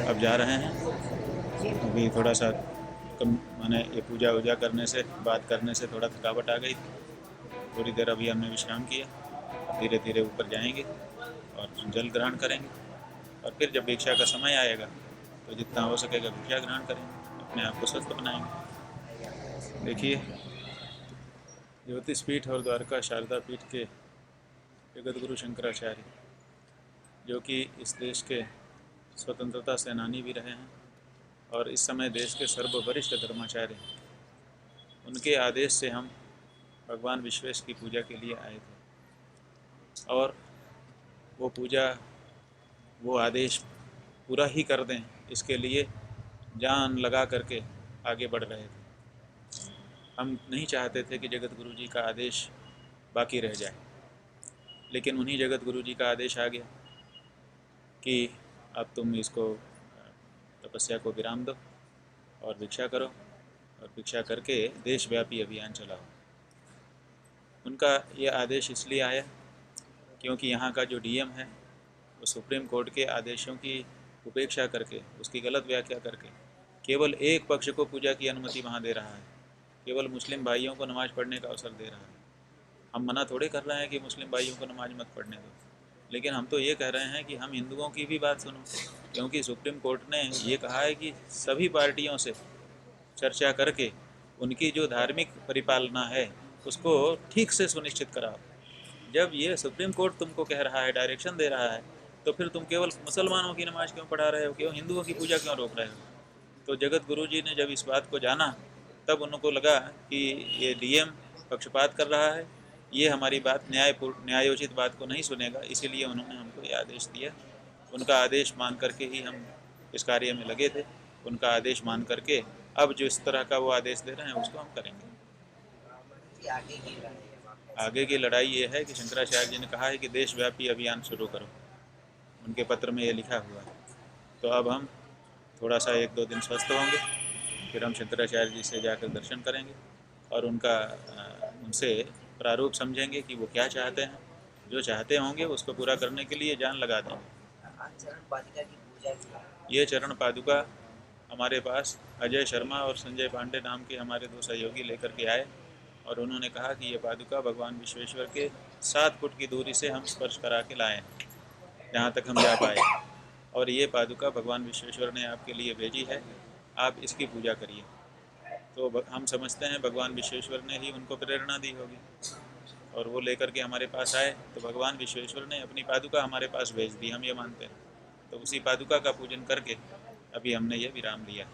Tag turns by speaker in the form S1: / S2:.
S1: अब जा रहे हैं। अभी थोड़ा सा कम माने ये पूजा वूजा करने से, बात करने से थोड़ा थकावट आ गई थी। थोड़ी देर अभी हमने विश्राम किया। अब धीरे धीरे ऊपर जाएंगे और जल ग्रहण करेंगे, और फिर जब भिक्षा का समय आएगा तो जितना हो सकेगा भिक्षा ग्रहण करेंगे, अपने आप को स्वस्थ बनाएंगे। देखिए, ज्योतिष पीठ और द्वारका शारदा पीठ के जगत गुरु शंकराचार्य, जो कि इस देश के स्वतंत्रता सेनानी भी रहे हैं और इस समय देश के सर्ववरिष्ठ धर्माचार्य हैं, उनके आदेश से हम भगवान विश्वेश की पूजा के लिए आए थे। और वो पूजा, वो आदेश पूरा ही कर दें, इसके लिए जान लगा करके आगे बढ़ रहे थे। हम नहीं चाहते थे कि जगत गुरु जी का आदेश बाकी रह जाए, लेकिन उन्हीं जगत गुरु जी का आदेश आ गया कि अब तुम इसको तपस्या को विराम दो और भिक्षा करो, और भिक्षा करके देशव्यापी अभियान चलाओ। उनका ये आदेश इसलिए आया क्योंकि यहाँ का जो डीएम है वो सुप्रीम कोर्ट के आदेशों की उपेक्षा करके, उसकी गलत व्याख्या करके केवल एक पक्ष को पूजा की अनुमति वहाँ दे रहा है, केवल मुस्लिम भाइयों को नमाज़ पढ़ने का अवसर दे रहा है। हम मना थोड़े कर रहे हैं कि मुस्लिम भाइयों को नमाज मत पढ़ने दो, लेकिन हम तो ये कह रहे हैं कि हम हिंदुओं की भी बात सुनो, क्योंकि सुप्रीम कोर्ट ने ये कहा है कि सभी पार्टियों से चर्चा करके उनकी जो धार्मिक परिपालना है उसको ठीक से सुनिश्चित कराओ। जब ये सुप्रीम कोर्ट तुमको कह रहा है, डायरेक्शन दे रहा है, तो फिर तुम केवल मुसलमानों की नमाज क्यों पढ़ा रहे हो, क्यों हिंदुओं की पूजा क्यों रोक रहे हो? तो जगत गुरु जी ने जब इस बात को जाना, तब उनको लगा कि ये डीएम पक्षपात कर रहा है, ये हमारी बात न्यायोचित बात को नहीं सुनेगा, इसीलिए उन्होंने हमको ये आदेश दिया। उनका आदेश मान करके ही हम इस कार्य में लगे थे। उनका आदेश मान करके अब जो इस तरह का वो आदेश दे रहे हैं उसको हम करेंगे। आगे की लड़ाई ये है कि शंकराचार्य जी ने कहा है कि देशव्यापी अभियान शुरू करो, उनके पत्र में ये लिखा हुआ है। तो अब हम थोड़ा सा 1-2 दिन स्वस्थ होंगे, फिर हम शंकराचार्य जी से जाकर दर्शन करेंगे और उनसे प्रारूप समझेंगे कि वो क्या चाहते हैं। जो चाहते होंगे उसको पूरा करने के लिए जान लगा देंगे। ये चरण पादुका हमारे पास अजय शर्मा और संजय पांडे नाम के हमारे 2 सहयोगी लेकर के आए, और उन्होंने कहा कि ये पादुका भगवान विश्वेश्वर के 7 फुट की दूरी से हम स्पर्श करा के लाए हैं, जहाँ तक हम जा पाए। और ये पादुका भगवान विश्वेश्वर ने आपके लिए भेजी है, आप इसकी पूजा करिए। तो हम समझते हैं भगवान विश्वेश्वर ने ही उनको प्रेरणा दी होगी, और वो लेकर के हमारे पास आए, तो भगवान विश्वेश्वर ने अपनी पादुका हमारे पास भेज दी, हम ये मानते हैं। तो उसी पादुका का पूजन करके अभी हमने ये विराम लिया।